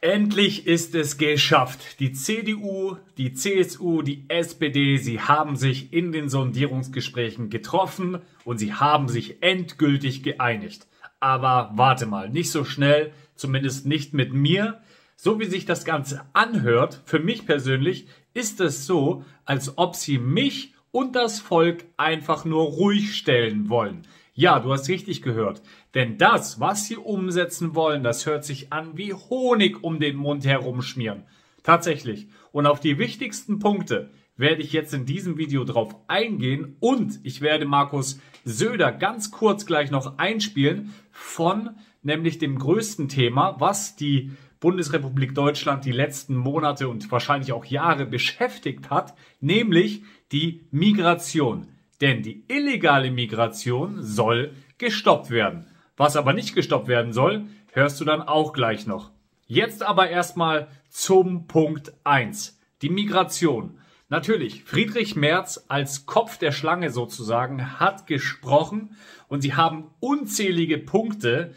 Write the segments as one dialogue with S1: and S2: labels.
S1: Endlich ist es geschafft. Die CDU, die CSU, die SPD, sie haben sich in den Sondierungsgesprächen getroffen und sie haben sich endgültig geeinigt. Aber warte mal, nicht so schnell, zumindest nicht mit mir. So wie sich das Ganze anhört, für mich persönlich, ist es so, als ob sie mich und das Volk einfach nur ruhig stellen wollen. Ja, du hast richtig gehört. Denn das, was sie umsetzen wollen, das hört sich an wie Honig um den Mund herumschmieren. Tatsächlich. Und auf die wichtigsten Punkte werde ich jetzt in diesem Video drauf eingehen und ich werde Markus Söder ganz kurz gleich noch einspielen von nämlich dem größten Thema, was die Bundesrepublik Deutschland die letzten Monate und wahrscheinlich auch Jahre beschäftigt hat, nämlich die Migration. Denn die illegale Migration soll gestoppt werden. Was aber nicht gestoppt werden soll, hörst du dann auch gleich noch. Jetzt aber erstmal zum Punkt 1. Die Migration. Natürlich, Friedrich Merz als Kopf der Schlange sozusagen hat gesprochen und sie haben unzählige Punkte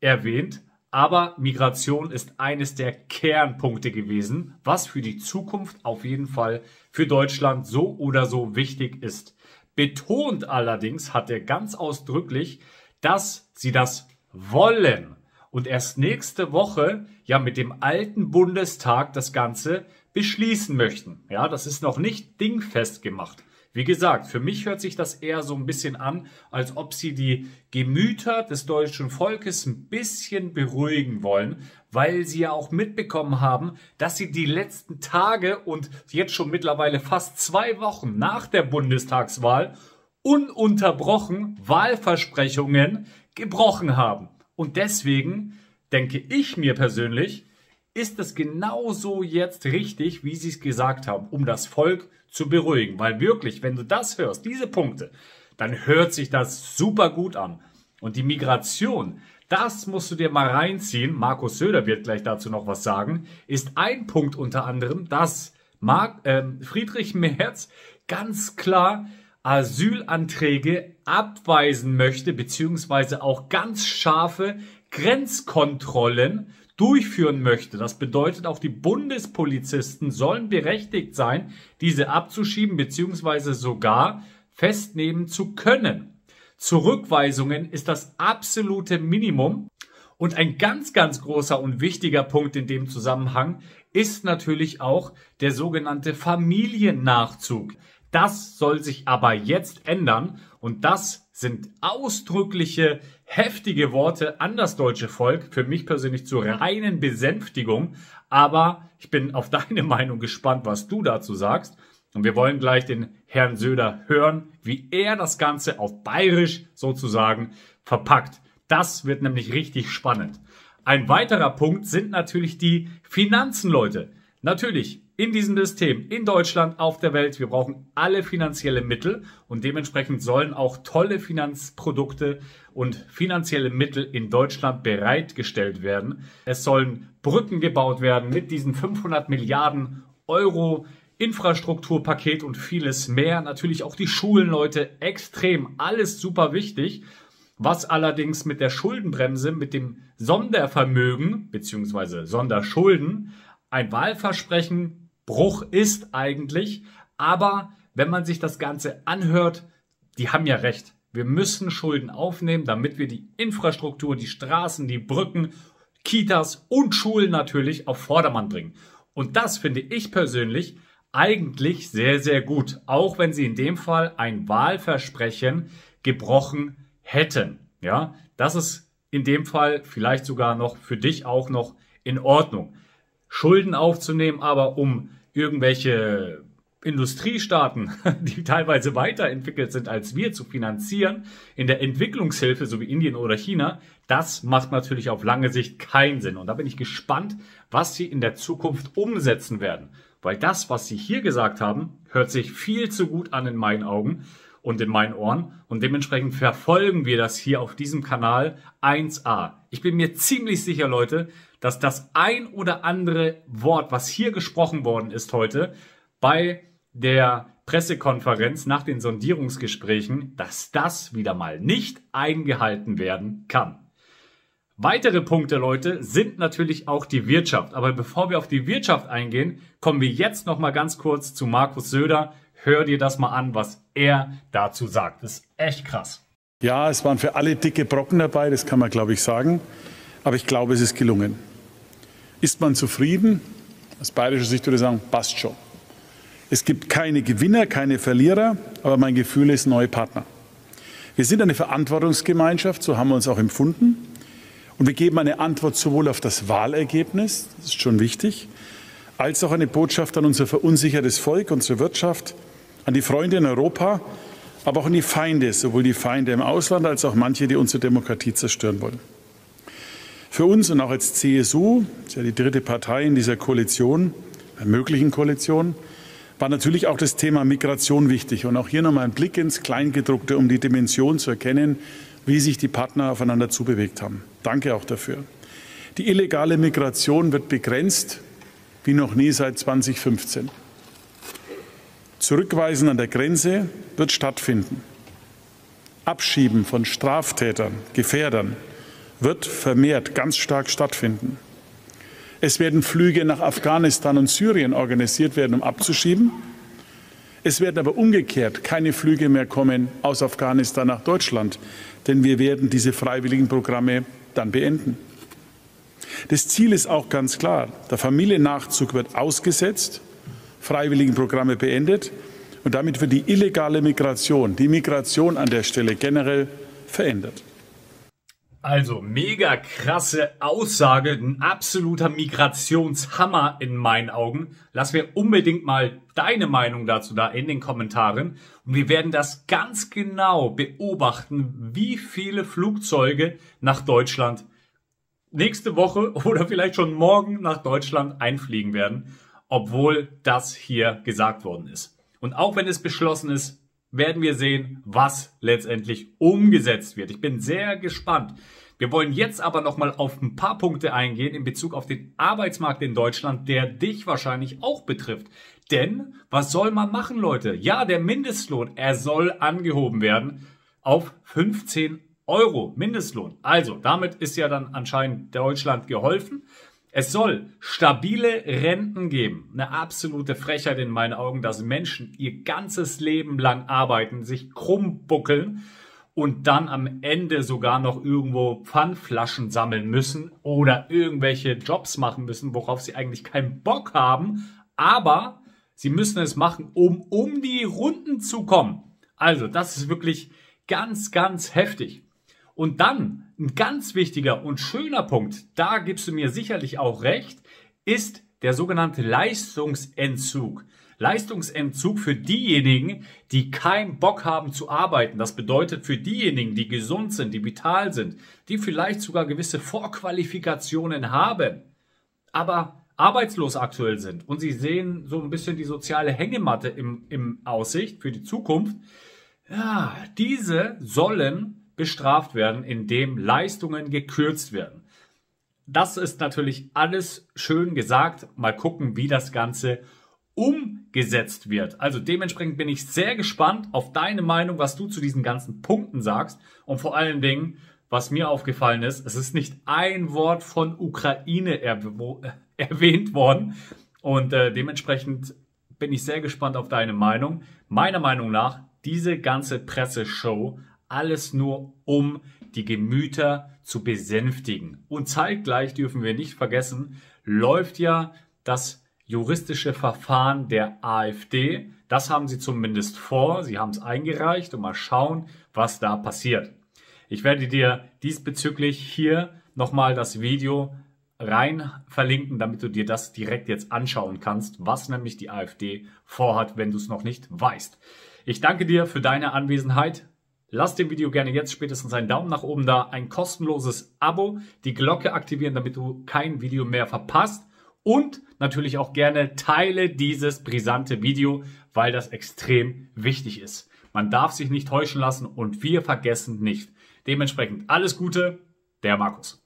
S1: erwähnt, aber Migration ist eines der Kernpunkte gewesen, was für die Zukunft auf jeden Fall für Deutschland so oder so wichtig ist. Betont allerdings hat er ganz ausdrücklich, dass sie das wollen und erst nächste Woche ja mit dem alten Bundestag das Ganze beschließen möchten. Ja, das ist noch nicht dingfest gemacht. Wie gesagt, für mich hört sich das eher so ein bisschen an, als ob sie die Gemüter des deutschen Volkes ein bisschen beruhigen wollen, weil sie ja auch mitbekommen haben, dass sie die letzten Tage und jetzt schon mittlerweile fast 2 Wochen nach der Bundestagswahl ununterbrochen Wahlversprechungen gebrochen haben. Und deswegen denke ich mir persönlich, ist es genauso jetzt richtig, wie sie es gesagt haben, um das Volk zu beruhigen. Weil wirklich, wenn du das hörst, diese Punkte, dann hört sich das super gut an. Und die Migration, das musst du dir mal reinziehen, Markus Söder wird gleich dazu noch was sagen, ist ein Punkt unter anderem, dass Friedrich Merz ganz klar Asylanträge abweisen möchte, beziehungsweise auch ganz scharfe Grenzkontrollen durchführen möchte. Das bedeutet, auch die Bundespolizisten sollen berechtigt sein, diese abzuschieben, beziehungsweise sogar festnehmen zu können. Zurückweisungen ist das absolute Minimum. Und ein ganz, ganz großer und wichtiger Punkt in dem Zusammenhang ist natürlich auch der sogenannte Familiennachzug. Das soll sich aber jetzt ändern und das sind ausdrückliche, heftige Worte an das deutsche Volk, für mich persönlich zur reinen Besänftigung. Aber ich bin auf deine Meinung gespannt, was du dazu sagst. Und wir wollen gleich den Herrn Söder hören, wie er das Ganze auf Bayerisch sozusagen verpackt. Das wird nämlich richtig spannend. Ein weiterer Punkt sind natürlich die Finanzen, Leute. Natürlich, in diesem System, in Deutschland, auf der Welt, wir brauchen alle finanzielle Mittel und dementsprechend sollen auch tolle Finanzprodukte und finanzielle Mittel in Deutschland bereitgestellt werden. Es sollen Brücken gebaut werden mit diesen 500 Milliarden Euro Infrastrukturpaket und vieles mehr. Natürlich auch die Schulen, Leute, extrem, alles super wichtig. Was allerdings mit der Schuldenbremse, mit dem Sondervermögen bzw. Sonderschulden ein Wahlversprechenbruch ist eigentlich. Aber wenn man sich das Ganze anhört, die haben ja recht. Wir müssen Schulden aufnehmen, damit wir die Infrastruktur, die Straßen, die Brücken, Kitas und Schulen natürlich auf Vordermann bringen. Und das finde ich persönlich eigentlich sehr, sehr gut. Auch wenn sie in dem Fall ein Wahlversprechen gebrochen hätten. Ja, das ist in dem Fall vielleicht sogar noch für dich auch noch in Ordnung. Schulden aufzunehmen, aber um irgendwelche Industriestaaten, die teilweise weiterentwickelt sind als wir, zu finanzieren, in der Entwicklungshilfe, so wie Indien oder China, das macht natürlich auf lange Sicht keinen Sinn. Und da bin ich gespannt, was sie in der Zukunft umsetzen werden. Weil das, was sie hier gesagt haben, hört sich viel zu gut an in meinen Augen und in meinen Ohren. Und dementsprechend verfolgen wir das hier auf diesem Kanal 1a. Ich bin mir ziemlich sicher, Leute, dass das ein oder andere Wort, was hier gesprochen worden ist heute, bei der Pressekonferenz nach den Sondierungsgesprächen, dass das wieder mal nicht eingehalten werden kann. Weitere Punkte, Leute, sind natürlich auch die Wirtschaft. Aber bevor wir auf die Wirtschaft eingehen, kommen wir jetzt noch mal ganz kurz zu Markus Söder. Hör dir das mal an, was er dazu sagt. Das ist echt krass.
S2: Ja, es waren für alle dicke Brocken dabei, das kann man, glaube ich, sagen. Aber ich glaube, es ist gelungen. Ist man zufrieden? Aus bayerischer Sicht würde ich sagen, passt schon. Es gibt keine Gewinner, keine Verlierer, aber mein Gefühl ist neue Partner. Wir sind eine Verantwortungsgemeinschaft, so haben wir uns auch empfunden. Und wir geben eine Antwort sowohl auf das Wahlergebnis, das ist schon wichtig, als auch eine Botschaft an unser verunsichertes Volk, unsere Wirtschaft, an die Freunde in Europa, aber auch an die Feinde, sowohl die Feinde im Ausland als auch manche, die unsere Demokratie zerstören wollen. Für uns und auch als CSU, das ist ja die dritte Partei in dieser Koalition, einer möglichen Koalition, war natürlich auch das Thema Migration wichtig. Und auch hier nochmal ein Blick ins Kleingedruckte, um die Dimension zu erkennen, wie sich die Partner aufeinander zubewegt haben. Danke auch dafür. Die illegale Migration wird begrenzt, wie noch nie seit 2015. Zurückweisen an der Grenze wird stattfinden. Abschieben von Straftätern, Gefährdern wird vermehrt ganz stark stattfinden. Es werden Flüge nach Afghanistan und Syrien organisiert werden, um abzuschieben. Es werden aber umgekehrt keine Flüge mehr kommen aus Afghanistan nach Deutschland, denn wir werden diese freiwilligen Programme dann beenden. Das Ziel ist auch ganz klar. Der Familiennachzug wird ausgesetzt, freiwilligen Programme beendet und damit wird die illegale Migration, die Migration an der Stelle generell verändert.
S1: Also mega krasse Aussage, ein absoluter Migrationshammer in meinen Augen. Lass mir unbedingt mal deine Meinung dazu da in den Kommentaren. Und wir werden das ganz genau beobachten, wie viele Flugzeuge nach Deutschland nächste Woche oder vielleicht schon morgen nach Deutschland einfliegen werden, obwohl das hier gesagt worden ist. Und auch wenn es beschlossen ist, werden wir sehen, was letztendlich umgesetzt wird. Ich bin sehr gespannt. Wir wollen jetzt aber nochmal auf ein paar Punkte eingehen in Bezug auf den Arbeitsmarkt in Deutschland, der dich wahrscheinlich auch betrifft. Denn was soll man machen, Leute? Ja, der Mindestlohn, er soll angehoben werden auf 15 Euro Mindestlohn. Also, damit ist ja dann anscheinend Deutschland geholfen. Es soll stabile Renten geben. Eine absolute Frechheit in meinen Augen, dass Menschen ihr ganzes Leben lang arbeiten, sich krumm buckeln und dann am Ende sogar noch irgendwo Pfandflaschen sammeln müssen oder irgendwelche Jobs machen müssen, worauf sie eigentlich keinen Bock haben. Aber sie müssen es machen, um die Runden zu kommen. Also, das ist wirklich ganz, ganz heftig. Und dann, ein ganz wichtiger und schöner Punkt, da gibst du mir sicherlich auch recht, ist der sogenannte Leistungsentzug. Leistungsentzug für diejenigen, die keinen Bock haben zu arbeiten. Das bedeutet für diejenigen, die gesund sind, die vital sind, die vielleicht sogar gewisse Vorqualifikationen haben, aber arbeitslos aktuell sind und sie sehen so ein bisschen die soziale Hängematte im Aussicht für die Zukunft. Ja, diese sollen bestraft werden, indem Leistungen gekürzt werden. Das ist natürlich alles schön gesagt. Mal gucken, wie das Ganze umgesetzt wird. Also dementsprechend bin ich sehr gespannt auf deine Meinung, was du zu diesen ganzen Punkten sagst. Und vor allen Dingen, was mir aufgefallen ist, es ist nicht ein Wort von Ukraine erwähnt worden. Und dementsprechend bin ich sehr gespannt auf deine Meinung. Meiner Meinung nach, diese ganze Presseshow, alles nur um die Gemüter zu besänftigen. Und zeitgleich dürfen wir nicht vergessen, läuft ja das juristische Verfahren der AfD. Das haben sie zumindest vor. Sie haben es eingereicht und mal schauen, was da passiert. Ich werde dir diesbezüglich hier nochmal das Video rein verlinken, damit du dir das direkt jetzt anschauen kannst, was nämlich die AfD vorhat, wenn du es noch nicht weißt. Ich danke dir für deine Anwesenheit. Lass dem Video gerne jetzt spätestens einen Daumen nach oben da, ein kostenloses Abo, die Glocke aktivieren, damit du kein Video mehr verpasst und natürlich auch gerne teile dieses brisante Video, weil das extrem wichtig ist. Man darf sich nicht täuschen lassen und wir vergessen nicht. Dementsprechend alles Gute, der Markus.